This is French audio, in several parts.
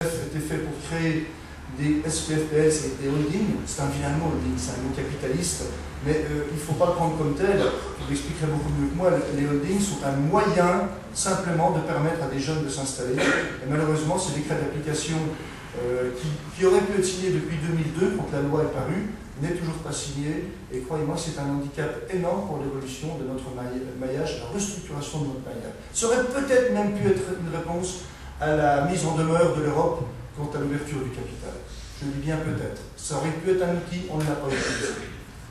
était fait pour créer des SPFPS et des holdings. C'est un finalement holding, c'est un mot capitaliste, mais il ne faut pas le prendre comme tel. Je vous l'expliquerai beaucoup mieux que moi. Les holdings sont un moyen simplement de permettre à des jeunes de s'installer. Et malheureusement, ce décret d'application qui aurait pu être signé depuis 2002 quand la loi est parue, n'est toujours pas signé. Et croyez-moi, c'est un handicap énorme pour l'évolution de notre maillage, la restructuration de notre maillage. Ça aurait peut-être même pu être une réponse à la mise en demeure de l'Europe quant à l'ouverture du capital. Je dis bien peut-être. Ça aurait pu être un outil, on ne l'a pas utilisé.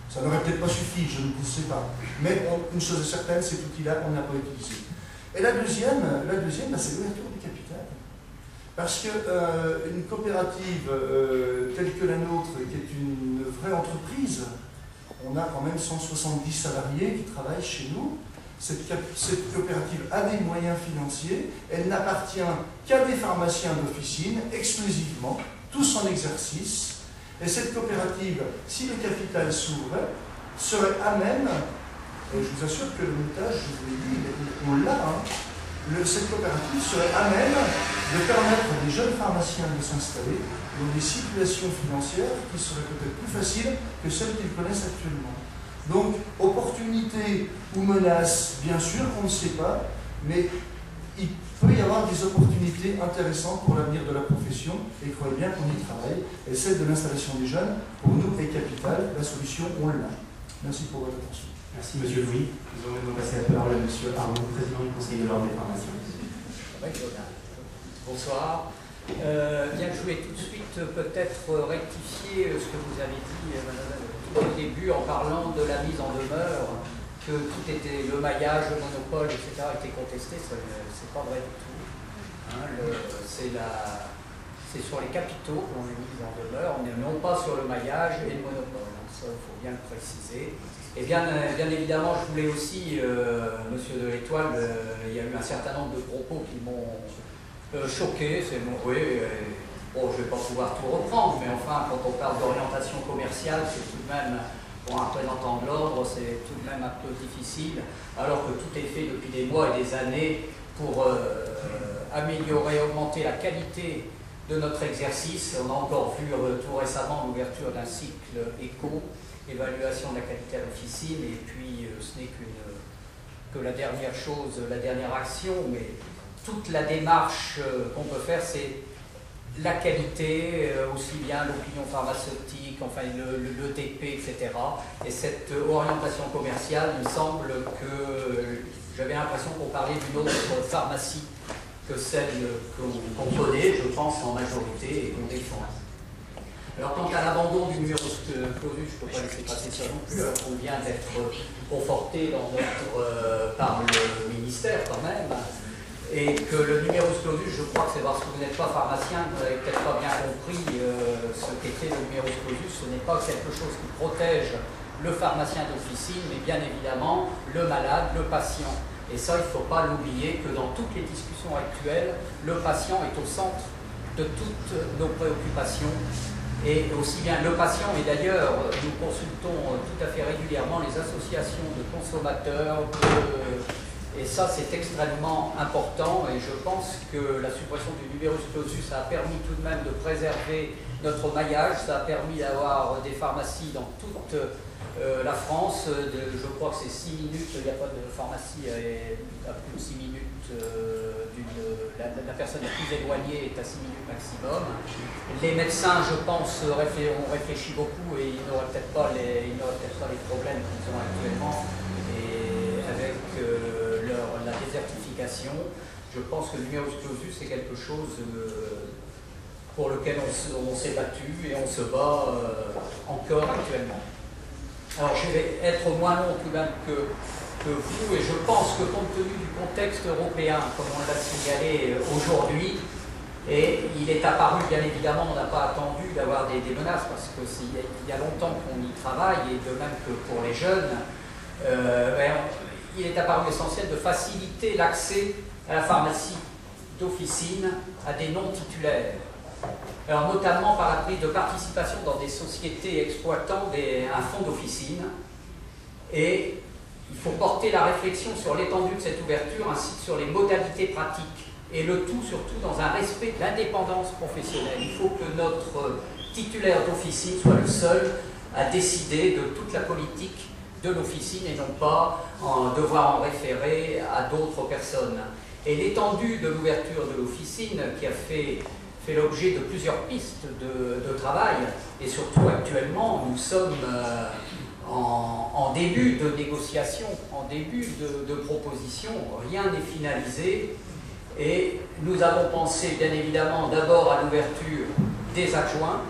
Ça n'aurait peut-être pas suffi, je ne sais pas. Mais une chose est certaine, cet outil-là, on ne l'a pas utilisé. Et la deuxième c'est l'ouverture du capital. Parce qu'une coopérative telle que la nôtre, qui est une vraie entreprise, on a quand même 170 salariés qui travaillent chez nous. Cette coopérative a des moyens financiers, elle n'appartient qu'à des pharmaciens d'officine, exclusivement, tous en exercice. Et cette coopérative, si le capital s'ouvrait, serait à même, et je vous assure que le montage, je vous l'ai dit, on l'a, cette coopérative serait à même de permettre à des jeunes pharmaciens de s'installer dans des situations financières qui seraient peut-être plus faciles que celles qu'ils connaissent actuellement. Donc, opportunité ou menace, bien sûr qu'on ne sait pas, mais il peut y avoir des opportunités intéressantes pour l'avenir de la profession, et croyez bien qu'on y travaille. Et celle de l'installation des jeunes, pour nous, est capitale. La solution, on l'a. Merci pour votre attention. Merci, monsieur Louis. Nous allons maintenant passer la parole à monsieur Arnaud, président du Conseil de l'Ordre des pharmaciens. Bonsoir. Bien, je voulais tout de suite peut-être rectifier ce que vous avez dit, madame, au début, en parlant de la mise en demeure, que tout était le maillage, le monopole, etc., était contesté. C'est pas vrai du tout. C'est sur les capitaux qu'on est mis en demeure, non pas sur le maillage et le monopole. Donc ça, il faut bien le préciser. Et bien évidemment, je voulais aussi, monsieur de l'Étoile, il y a eu un certain nombre de propos qui m'ont choqué. C'est bon, oui. Bon, je ne vais pas pouvoir tout reprendre, mais enfin, quand on parle d'orientation commerciale, c'est tout de même, pour un représentant de l'ordre, c'est tout de même un peu difficile, alors que tout est fait depuis des mois et des années pour améliorer, augmenter la qualité de notre exercice. On a encore vu tout récemment l'ouverture d'un cycle éco, évaluation de la qualité à l'officine, et puis ce n'est que la dernière chose, la dernière action, mais toute la démarche qu'on peut faire, c'est la qualité, aussi bien l'opinion pharmaceutique, enfin l'ETP, etc. Et cette orientation commerciale, il me semble que j'avais l'impression qu'on parlait d'une autre pharmacie que celle qu'on connaît, je pense, en majorité et qu'on défend. Alors, quant à l'abandon du numerus clausus, je ne peux pas laisser passer ça non plus, alors qu'on vient d'être conforté par le ministère quand même. Et que le numerus clausus, je crois que c'est parce que vous n'êtes pas pharmacien, vous n'avez peut-être pas bien compris ce qu'était le numerus clausus. Ce n'est pas quelque chose qui protège le pharmacien d'officine, mais bien évidemment le malade, le patient. Et ça, il ne faut pas l'oublier que dans toutes les discussions actuelles, le patient est au centre de toutes nos préoccupations. Et aussi bien le patient, et d'ailleurs, nous consultons tout à fait régulièrement les associations de consommateurs, et ça, c'est extrêmement important, et je pense que la suppression du numerus clausus a permis tout de même de préserver notre maillage. Ça a permis d'avoir des pharmacies dans toute la France. Je crois que c'est 6 minutes, il n'y a pas de pharmacie à plus de 6 minutes. La personne la plus éloignée est à 6 minutes maximum. Les médecins, je pense, ont réfléchi beaucoup et ils n'auraient peut-être pas les problèmes qu'ils ont actuellement. Et avec la désertification, je pense que le numerus clausus c'est quelque chose pour lequel on s'est battu et on se bat encore actuellement. Alors je vais être moins long tout de même que vous, et je pense que compte tenu du contexte européen, comme on l'a signalé aujourd'hui, et il est apparu, bien évidemment, on n'a pas attendu d'avoir des menaces, parce qu'il y a longtemps qu'on y travaille, et de même que pour les jeunes, il est apparu essentiel de faciliter l'accès à la pharmacie d'officine à des non-titulaires. Alors notamment par la prise de participation dans des sociétés exploitant un fonds d'officine. Et il faut porter la réflexion sur l'étendue de cette ouverture ainsi que sur les modalités pratiques et le tout surtout dans un respect de l'indépendance professionnelle. Il faut que notre titulaire d'officine soit le seul à décider de toute la politique de l'officine et non pas devoir en référer à d'autres personnes. Et l'étendue de l'ouverture de l'officine, qui a fait l'objet de plusieurs pistes de travail, et surtout actuellement, nous sommes en début de négociation, en début de proposition, rien n'est finalisé, et nous avons pensé bien évidemment d'abord à l'ouverture des adjoints,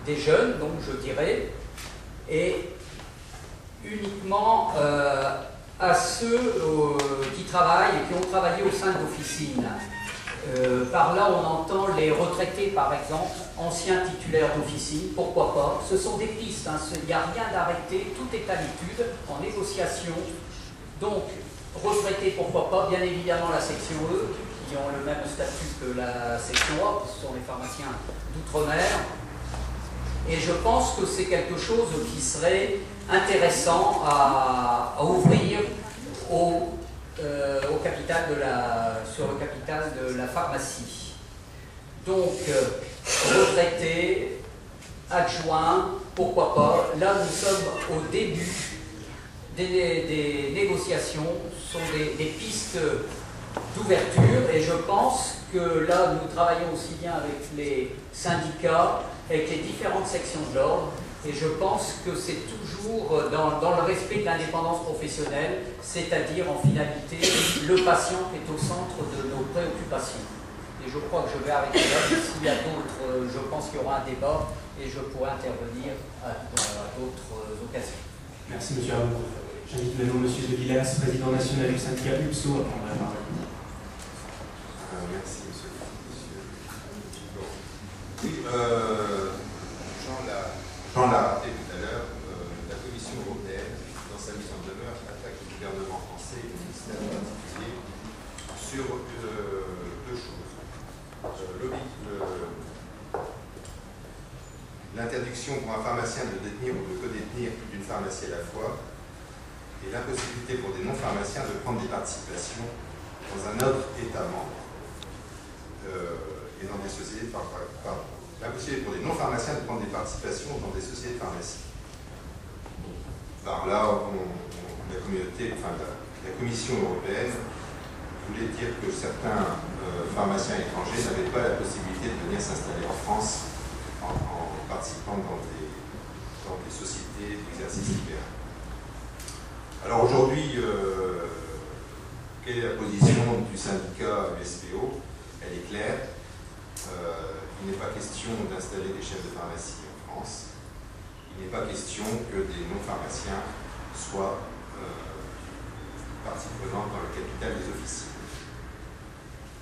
des jeunes, donc je dirais, et uniquement à ceux qui travaillent et qui ont travaillé au sein de l'officine. Par là, on entend les retraités, par exemple, anciens titulaires d'officine, pourquoi pas. Ce sont des pistes, hein, il n'y a rien d'arrêté, tout est à l'étude, en négociation. Donc, retraités, pourquoi pas, bien évidemment la section E, qui ont le même statut que la section A, ce sont les pharmaciens d'outre-mer. Et je pense que c'est quelque chose qui serait intéressant à ouvrir sur le capital de la pharmacie. Donc, retraités, adjoints, pourquoi pas. Là, nous sommes au début des négociations, ce sont des pistes d'ouverture, et je pense que là, nous travaillons aussi bien avec les syndicats, avec les différentes sections de l'ordre, et je pense que c'est toujours dans le respect de l'indépendance professionnelle, c'est-à-dire en finalité le patient qui est au centre de nos préoccupations. Et je crois que je vais arrêter là. S'il y a d'autres, je pense qu'il y aura un débat et je pourrai intervenir à d'autres occasions. Merci M. Arnaud. J'invite maintenant M. de Villers, président national du syndicat UPSO, à prendre la parole. Merci, monsieur. Oui, Jean l'a rappelé tout à l'heure, la Commission européenne, dans sa mise en demeure, attaque le gouvernement français et le ministère en particulier sur deux choses. L'interdiction pour un pharmacien de détenir ou de codétenir plus d'une pharmacie à la fois, et l'impossibilité pour des non-pharmaciens de prendre des participations dans un autre État membre et dans des sociétés l'impossibilité pour des non-pharmaciens de prendre des participations dans des sociétés de pharmacie. Par là, la Commission européenne voulait dire que certains pharmaciens étrangers n'avaient pas la possibilité de venir s'installer en France en participant dans des sociétés d'exercice libéral. Alors aujourd'hui, quelle est la position du syndicat USPO? Elle est claire. Il n'est pas question d'installer des chefs de pharmacie en France. Il n'est pas question que des non-pharmaciens soient partie prenante dans le capital des officines.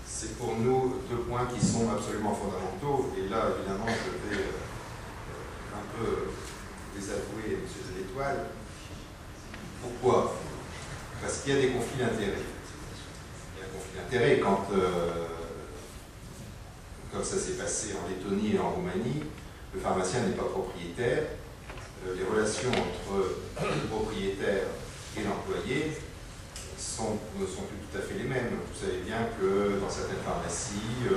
C'est pour nous deux points qui sont absolument fondamentaux. Et là, évidemment, je vais un peu désavouer M. de l'Étoile. Pourquoi? Parce qu'il y a des conflits d'intérêts. Il y a un conflit d'intérêts quand comme ça s'est passé en Lettonie et en Roumanie, le pharmacien n'est pas propriétaire. Les relations entre le propriétaire et l'employé ne sont plus tout à fait les mêmes. Vous savez bien que dans certaines pharmacies,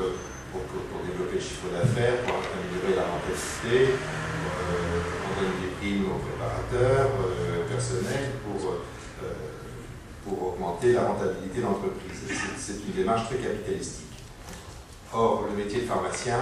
pour développer le chiffre d'affaires, pour améliorer la rentabilité, on donne des primes aux préparateurs, personnels, pour augmenter la rentabilité de l'entreprise. C'est une démarche très capitalistique. Or, le métier de pharmacien